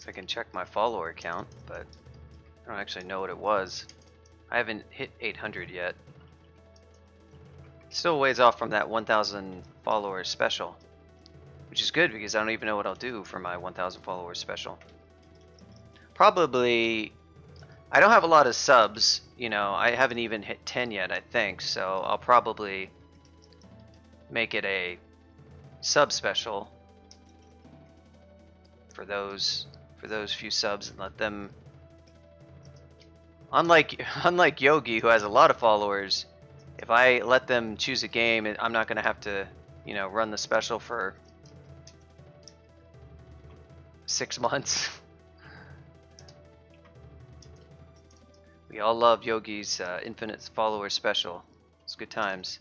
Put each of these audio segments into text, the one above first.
I can check my follower count, but I don't actually know what it was. I haven't hit 800 yet. Still ways off from that 1,000 followers special, which is good because I don't even know what I'll do for my 1,000 followers special. Probably, I don't have a lot of subs, you know, I haven't even hit 10 yet, I think, so I'll probably make it a sub special for those few subs and let them, unlike Yogi, who has a lot of followers, if I let them choose a game, I'm not going to have to, you know, run the special for 6 months. We all love Yogi's infinite follower special. It's good times.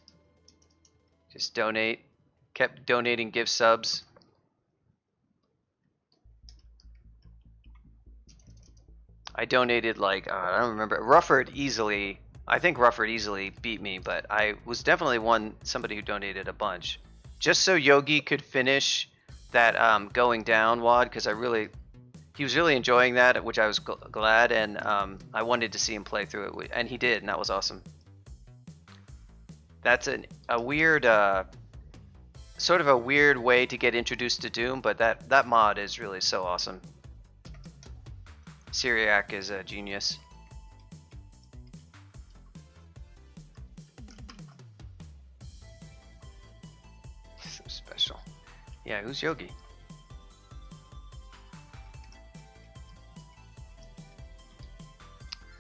Just donate. Kept donating gift subs. I donated like, I don't remember. Rufford easily, I think Rufford easily beat me, but I was definitely somebody who donated a bunch. Just so Yogi could finish that going down WOD, because he was really enjoying that, which I was glad, and I wanted to see him play through it, and he did, and that was awesome. That's a weird, sort of a weird way to get introduced to Doom, but that mod is really so awesome. Syriac is a genius. So special. Yeah, who's Yogi?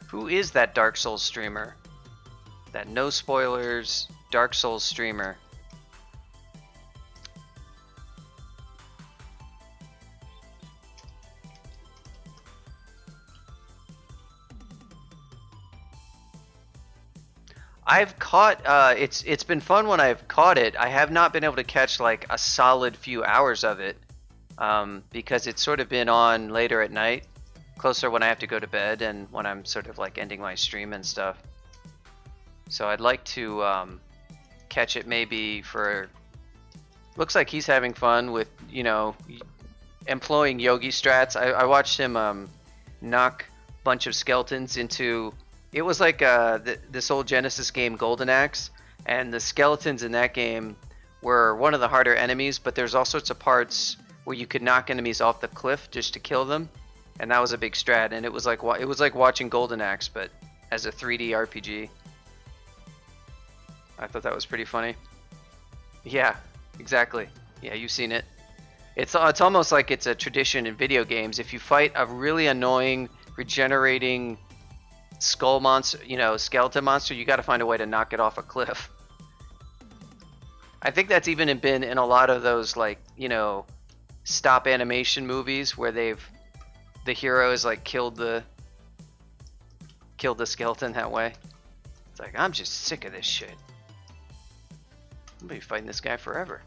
Who is that Dark Souls streamer? That no spoilers Dark Souls streamer. I've caught, it's been fun when I've caught it. I have not been able to catch like a solid few hours of it, because it's sort of been on later at night, closer when I have to go to bed and when I'm sort of like ending my stream and stuff. So I'd like to catch it maybe for, looks like he's having fun with, you know, employing Yogi strats. I watched him knock a bunch of skeletons into, it was like this old Genesis game, Golden Axe, and the skeletons in that game were one of the harder enemies, but there's all sorts of parts where you could knock enemies off the cliff just to kill them, and that was a big strat, and it was like watching Golden Axe, but as a 3D RPG. I thought that was pretty funny. Yeah, exactly. Yeah, you've seen it. It's almost like it's a tradition in video games. If you fight a really annoying, regenerating skull monster, you know, skeleton monster, you got to find a way to knock it off a cliff. I think that's even been in a lot of those, like, you know, stop animation movies where the hero has like killed the skeleton that way. It's like, I'm just sick of this shit. I'm gonna be fighting this guy forever.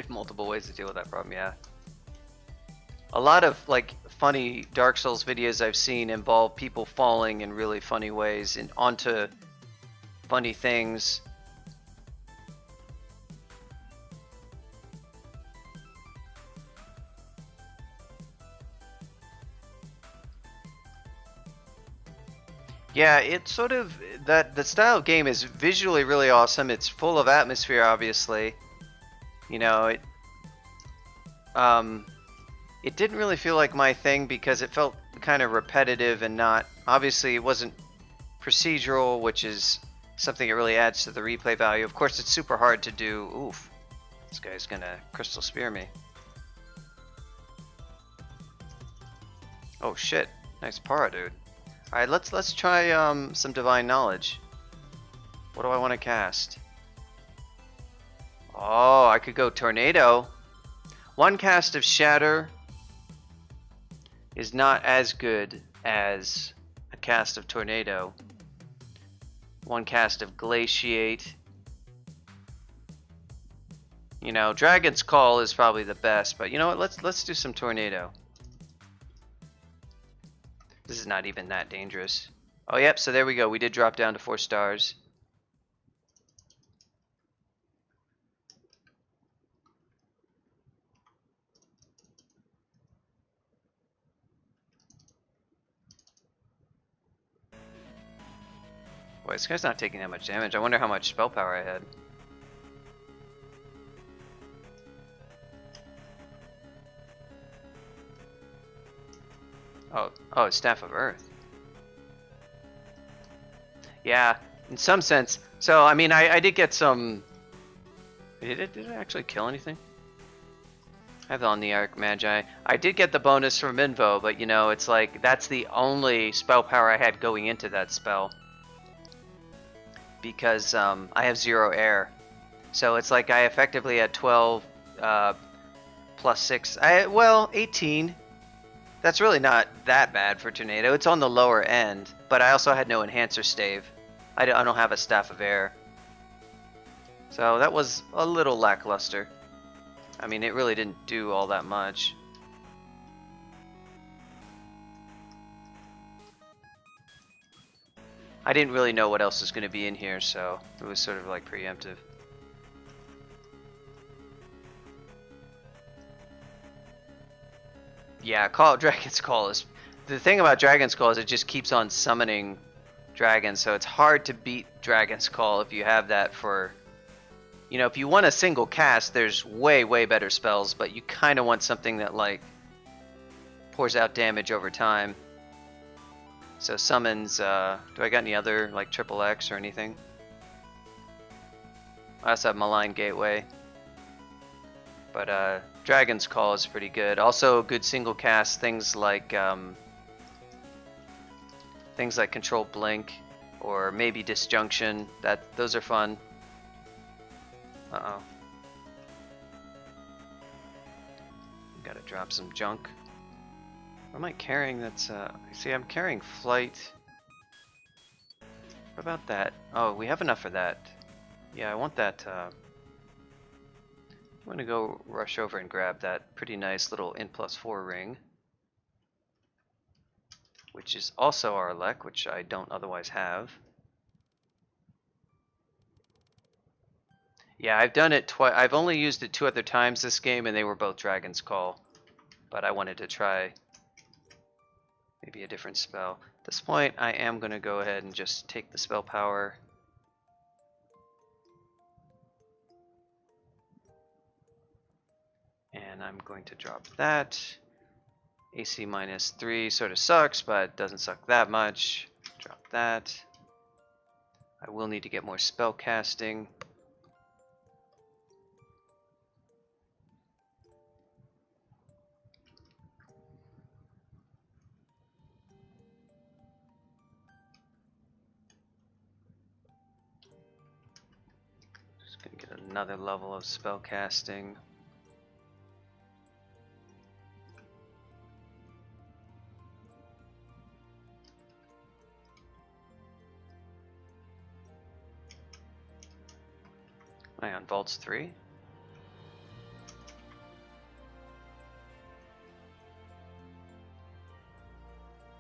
Multiple ways to deal with that problem, yeah. A lot of like funny Dark Souls videos I've seen involve people falling in really funny ways and onto funny things. Yeah, it's sort of the style of game is visually really awesome. It's full of atmosphere, obviously. You know, it didn't really feel like my thing because it felt kind of repetitive and not, obviously it wasn't procedural, which is something that really adds to the replay value. Of course, it's super hard to do. Oof, this guy's gonna crystal spear me. Oh shit, nice para, dude. All right, let's try some divine knowledge. What do I want to cast? Oh, I could go tornado. One cast of shatter is not as good as a cast of tornado. One cast of glaciate. You know, Dragon's Call is probably the best, but you know what? Let's do some tornado. This is not even that dangerous. Oh, yep, so there we go. We did drop down to 4 stars. Boy, this guy's not taking that much damage. I wonder how much spell power I had. Oh, Staff of Earth. Yeah, in some sense. So, I mean, I did get some... Did it actually kill anything? I have on the Arc Magi. I did get the bonus from Invo, but you know, it's like, that's the only spell power I had going into that spell. Because I have 0 air. So it's like I effectively had 12 plus 6. Well, 18. That's really not that bad for Tornado. It's on the lower end, but I also had no Enhancer Stave. I don't have a Staff of Air. So that was a little lackluster. I mean, it really didn't do all that much. I didn't really know what else was going to be in here, so it was sort of like preemptive. Yeah, Dragon's Call is... The thing about Dragon's Call is it just keeps on summoning dragons, so it's hard to beat Dragon's Call if you have that for... You know, if you want a single cast, there's way, way better spells, but you kind of want something that, like, pours out damage over time. So summons, do I got any other, like, triple X or anything? I also have Malign Gateway. But, Dragon's Call is pretty good. Also, good single cast, things like Control Blink, or maybe Disjunction. Those are fun. Uh-oh. Gotta drop some junk. What am I carrying that's, see, I'm carrying Flight. What about that? Oh, we have enough for that. Yeah, I want that, I'm gonna go rush over and grab that pretty nice little N+4 ring. Which is also our Arlec, which I don't otherwise have. Yeah, I've done it twice. I've only used it 2 other times this game, and they were both Dragon's Call. But I wanted to try maybe a different spell. At this point, I am going to go ahead and just take the spell power. And I'm going to drop that. AC -3 sort of sucks, but doesn't suck that much. Drop that. I will need to get more spell casting. Just gonna get another level of spell casting. Am I on Vaults 3?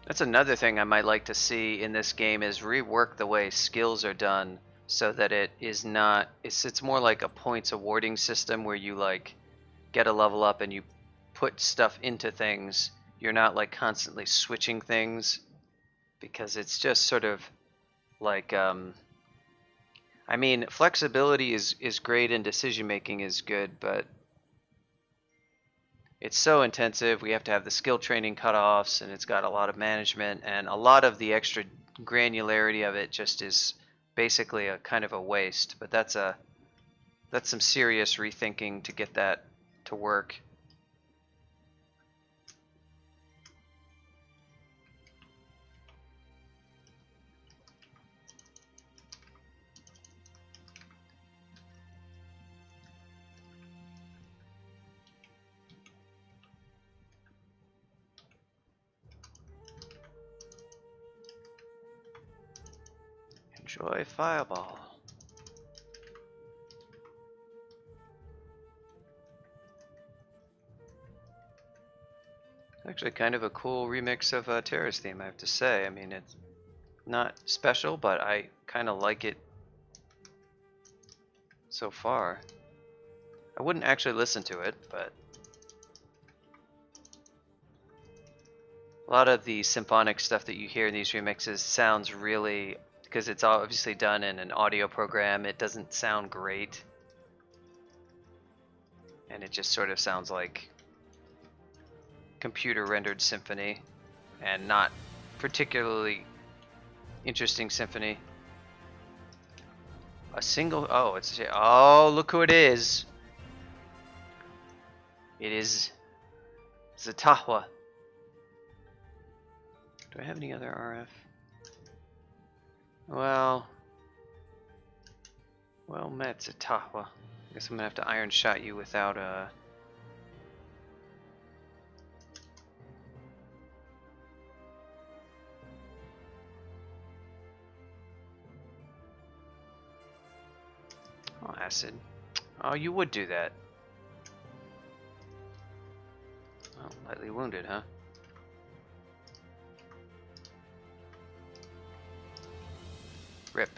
That's another thing I might like to see in this game is rework the way skills are done so that it is not, it's more like a points awarding system where you like get a level up and you put stuff into things. You're not like constantly switching things because it's just sort of like I mean, flexibility is great and decision making is good, but it's so intensive. We have to have the skill training cutoffs, and it's got a lot of management, and a lot of the extra granularity of it just is basically a kind of a waste. But that's some serious rethinking to get that to work. Enjoy Fireball. Actually, kind of a cool remix of a Terrace theme, I have to say. I mean, it's not special, but I kind of like it so far. I wouldn't actually listen to it, but a lot of the symphonic stuff that you hear in these remixes sounds really, because it's obviously done in an audio program, it doesn't sound great. And it just sort of sounds like computer rendered symphony and not particularly interesting symphony. A single, oh, look who it is. It is Zatahwa. Do I have any other RF? Well, met, Zatahwa. I guess I'm gonna have to iron shot you without a. Oh, acid. Oh, you would do that. Oh, lightly wounded, huh? Rip.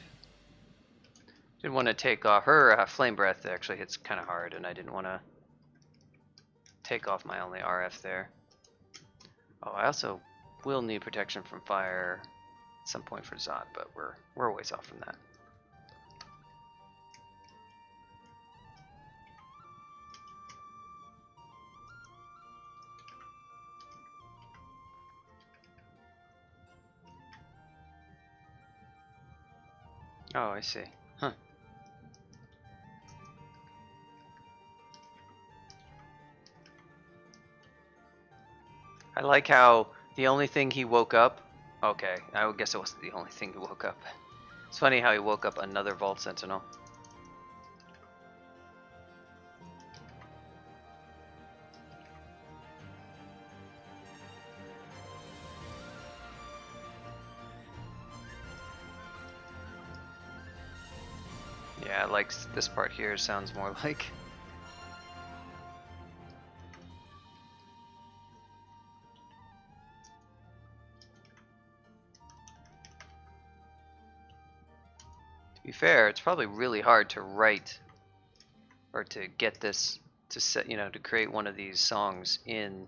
Didn't want to take off her flame breath. Actually hits kind of hard, and I didn't want to take off my only RF there. Oh, I also will need protection from fire at some point for Zod, but we're a ways off from that. Oh, I see. Huh. I like how the only thing he woke up. Okay, I guess it wasn't the only thing he woke up. It's funny how he woke up another Vault Sentinel. Yeah, like this part here sounds more like. To be fair, it's probably really hard to write or to get this to set, to create one of these songs in,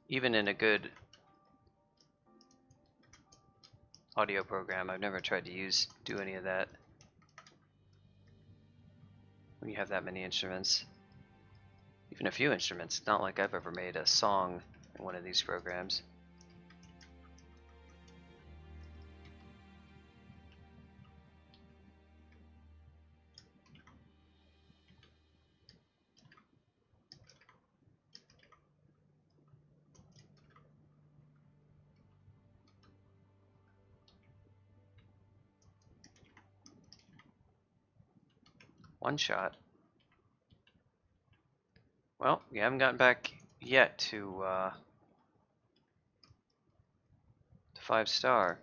even in a good audio program. I've never tried to do any of that when you have that many instruments. Even a few instruments. It's not like I've ever made a song in one of these programs. One shot. Well, we haven't gotten back yet to 5-star.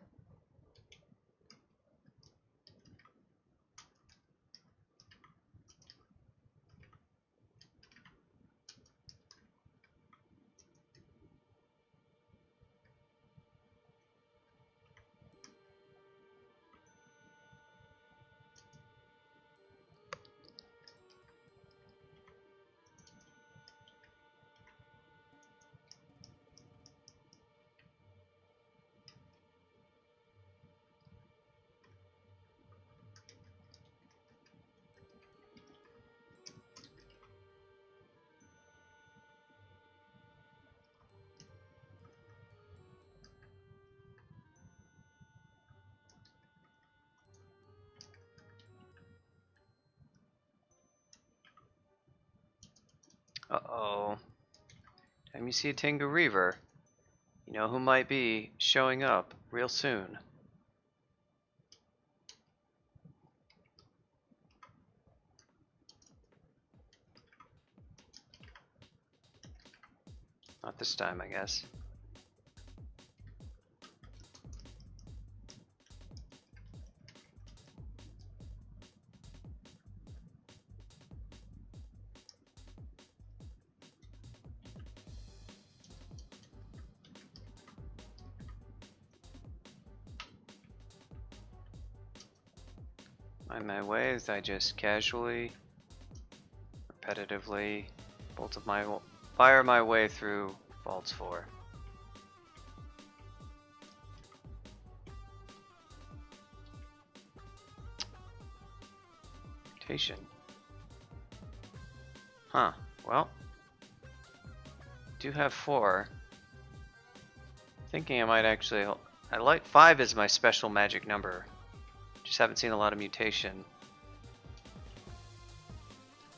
Uh-oh. Time you see a Tengu Reaver, you know who might be showing up real soon. Not this time, I guess. On my way, I just casually, repetitively, fire my way through Vaults 4. Mutation. Huh. Well, do have 4. Thinking I might actually. I like 5 is my special magic number. Just haven't seen a lot of mutation.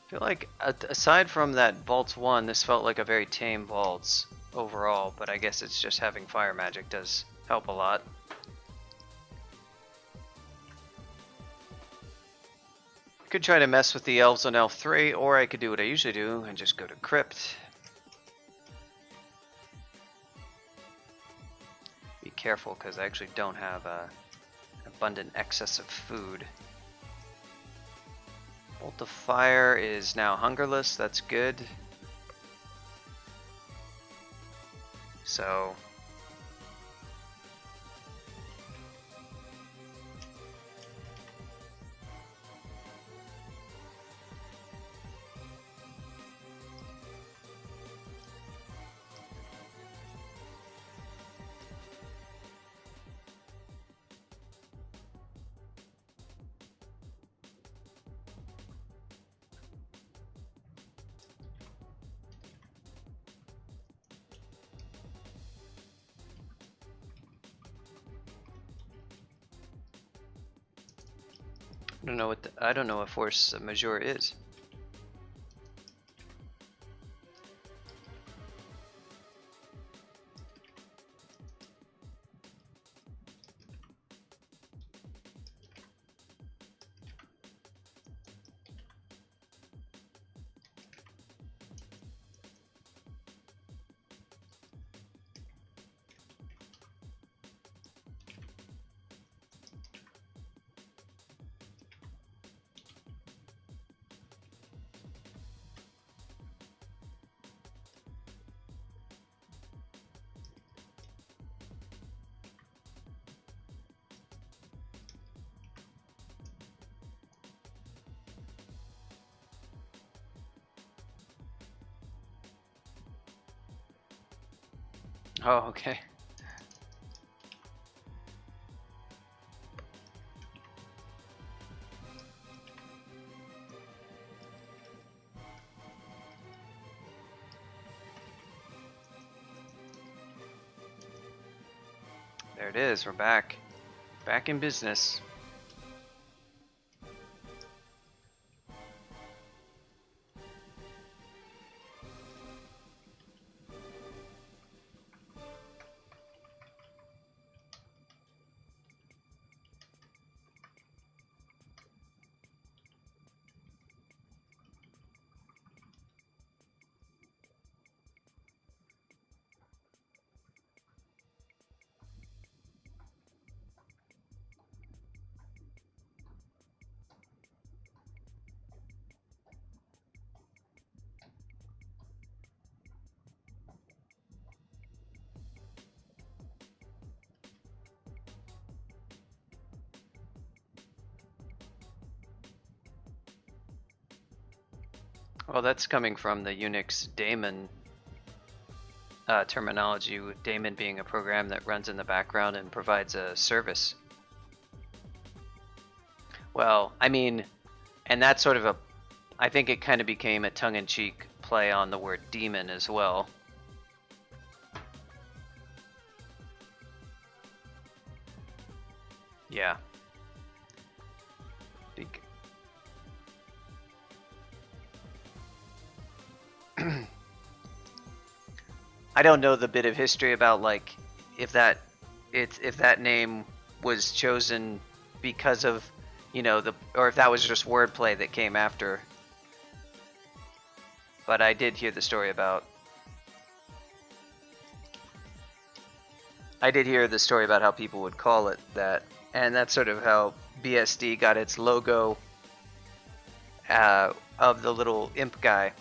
I feel like aside from that Vaults 1, this felt like a very tame Vaults overall, but I guess it's just having fire magic does help a lot. I could try to mess with the elves on Elf 3, or I could do what I usually do and just go to Crypt. Be careful, because I actually don't have an abundant excess of food. Bolt of Fire is now hungerless, that's good. So... I don't know what force majeure is. Oh, okay. There it is, we're back. Back in business. Well, that's coming from the Unix daemon terminology, with daemon being a program that runs in the background and provides a service. Well, I mean, and that's sort of a, I think it kind of became a tongue-in-cheek play on the word demon as well. Yeah. I don't know the bit of history about like if that name was chosen because of, you know, or if that was just wordplay that came after. But I did hear the story about how people would call it that, and that's sort of how BSD got its logo of the little imp guy,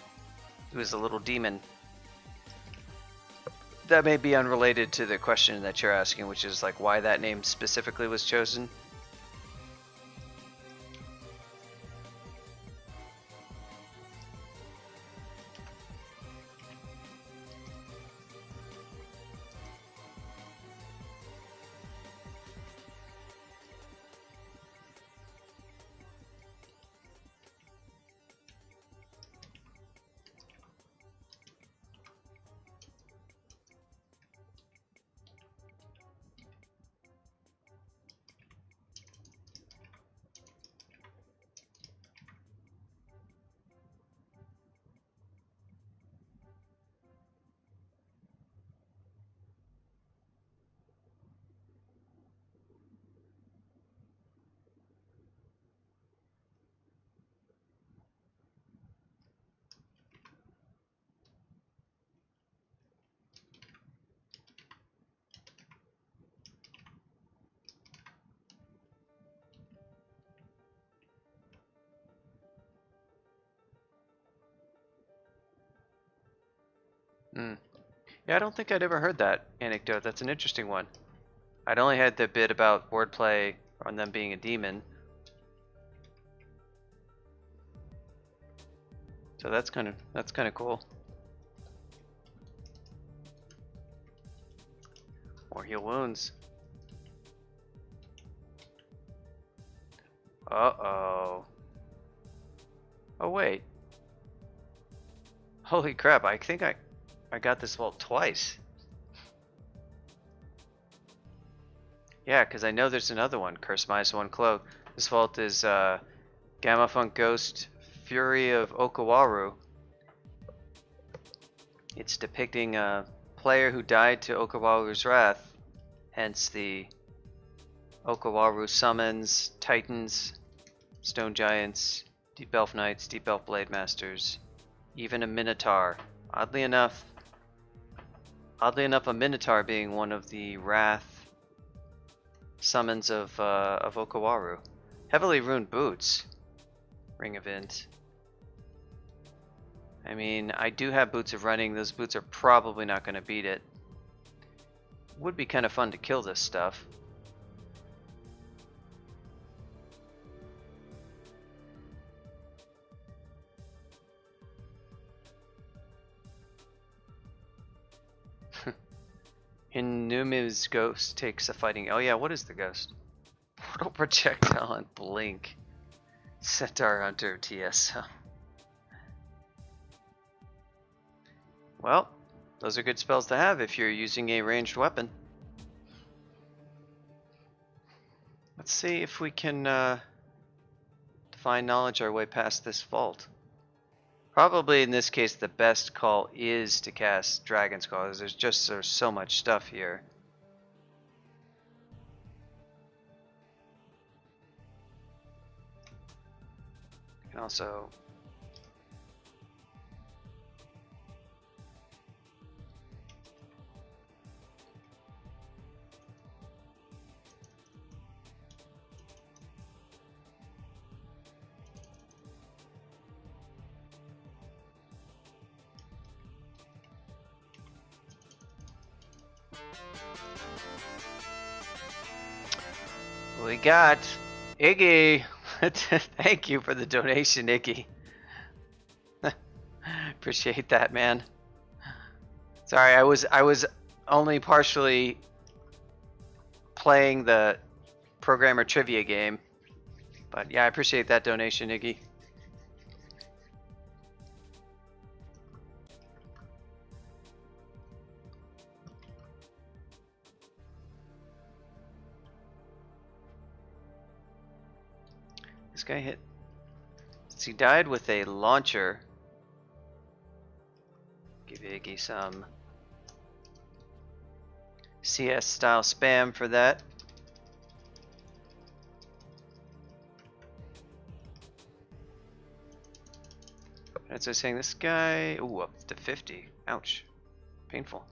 who was a little demon. That may be unrelated to the question that you're asking, which is like why that name specifically was chosen. Mm. Yeah, I don't think I'd ever heard that anecdote. That's an interesting one. I'd only had the bit about wordplay on them being a demon. So that's kind of cool. More heal wounds. Uh-oh. Oh wait. Holy crap, I think I got this vault twice. Yeah, because I know there's another one. Curse -1 cloak. This vault is Gamma Funk Ghost Fury of Okawaru. It's depicting a player who died to Okawaru's wrath, hence the Okawaru summons Titans, Stone Giants, Deep Elf Knights, Deep Elf Blade Masters, even a Minotaur. Oddly enough, a Minotaur being one of the wrath summons of Okawaru. Heavily runed boots. Ring of Int. I mean, I do have Boots of Running. Those boots are probably not going to beat it. Would be kind of fun to kill this stuff. Inumi's ghost takes a fighting. Oh yeah, what is the ghost? Portal projectile and blink. Centaur Hunter TSO. Well, those are good spells to have if you're using a ranged weapon. Let's see if we can define knowledge our way past this vault. Probably in this case the best call is to cast Dragon's Call, because there's so much stuff here. You can also we got Iggy. Thank you for the donation, Iggy. Appreciate that, man. Sorry, I was only partially playing the programmer trivia game, but yeah, I appreciate that donation, Iggy. This guy hit. He died with a launcher. Give Iggy some CS style spam for that. That's what I'm saying. This guy, ooh, up to 50. Ouch, painful.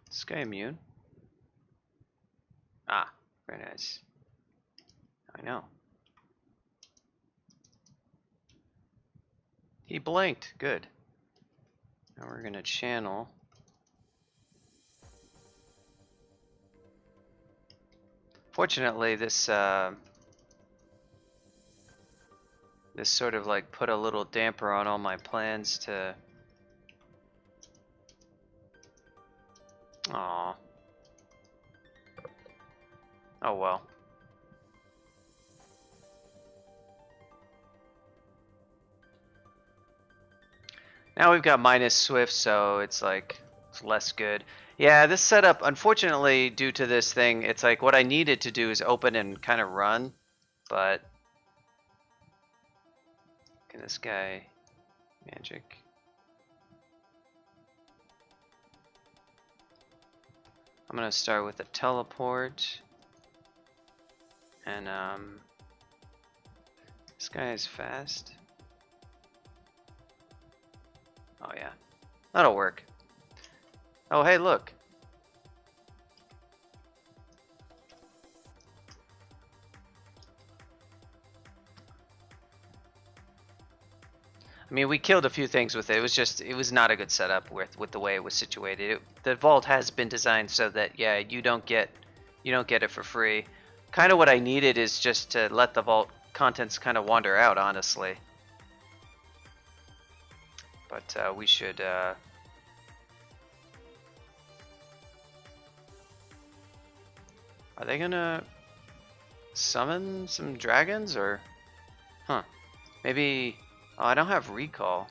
This guy immune? Ah, very nice. I know. He blinked. Good. Now we're gonna channel. Fortunately, this this sort of like put a little damper on all my plans to. Aw. Oh well. Now we've got minus Swift, so it's like it's less good. Yeah, this setup, unfortunately, due to this thing, it's like what I needed to do is open and kind of run, but can this guy magic? I'm gonna start with a teleport, and this guy is fast. Oh yeah. That'll work. Oh, hey, look. I mean, we killed a few things with it. It was not a good setup with the way it was situated. The vault has been designed so that, yeah, you don't get it for free. Kind of what I needed is just to let the vault contents kind of wander out, honestly. But we should. Are they gonna summon some dragons or? Huh? Maybe. Oh, I don't have recall.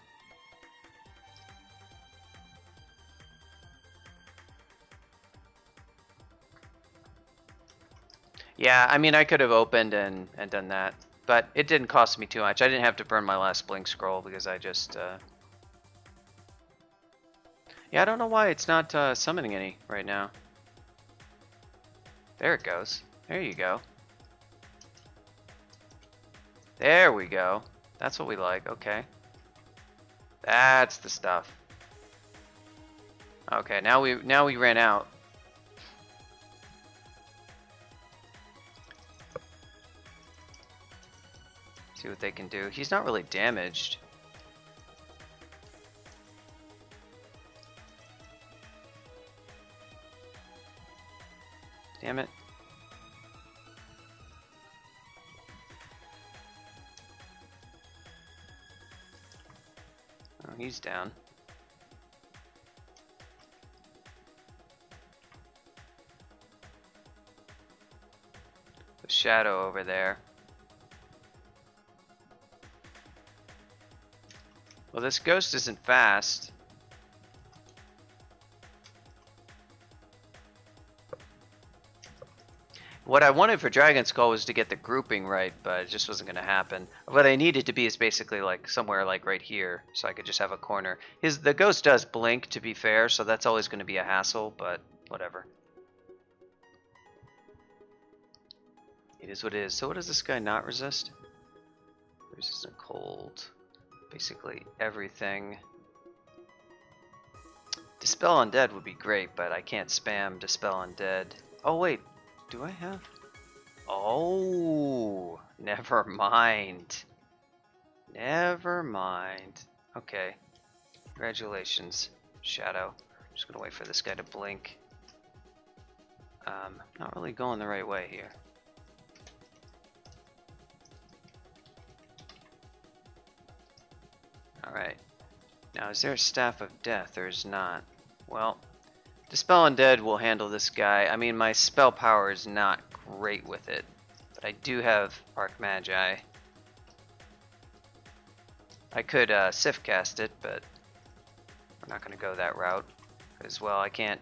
Yeah, I mean, I could have opened and done that, but it didn't cost me too much. I didn't have to burn my last blink scroll because I just. Yeah, I don't know why it's not summoning any right now. There it goes. There you go. There we go. That's what we like. Okay. That's the stuff. Okay, now we ran out. See what they can do. He's not really damaged. Damn it. Oh, he's down. The shadow over there. Well, this ghost isn't fast. What I wanted for Dragon Skull was to get the grouping right, but it just wasn't going to happen. What I needed to be is basically like somewhere like right here, so I could just have a corner. The ghost does blink, to be fair, so that's always going to be a hassle, but whatever. It is what it is. So what does this guy not resist? Resistant cold. Basically everything. Dispel Undead would be great, but I can't spam Dispel Undead. Oh wait, do I have? Oh, never mind. Never mind. Okay. Congratulations, Shadow. I'm just gonna wait for this guy to blink. Not really going the right way here. Alright. Now, is there a Staff of Death, or is not? Well, Dispel Undead will handle this guy. I mean, my spell power is not great with it, but I do have Arc Magi. I could Sif cast it, but we're not going to go that route. As well, I can't.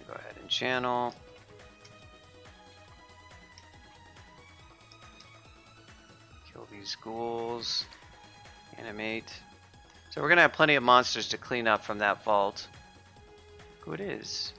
Go ahead and channel. Kill these ghouls. Animate. So we're going to have plenty of monsters to clean up from that vault. Who it is?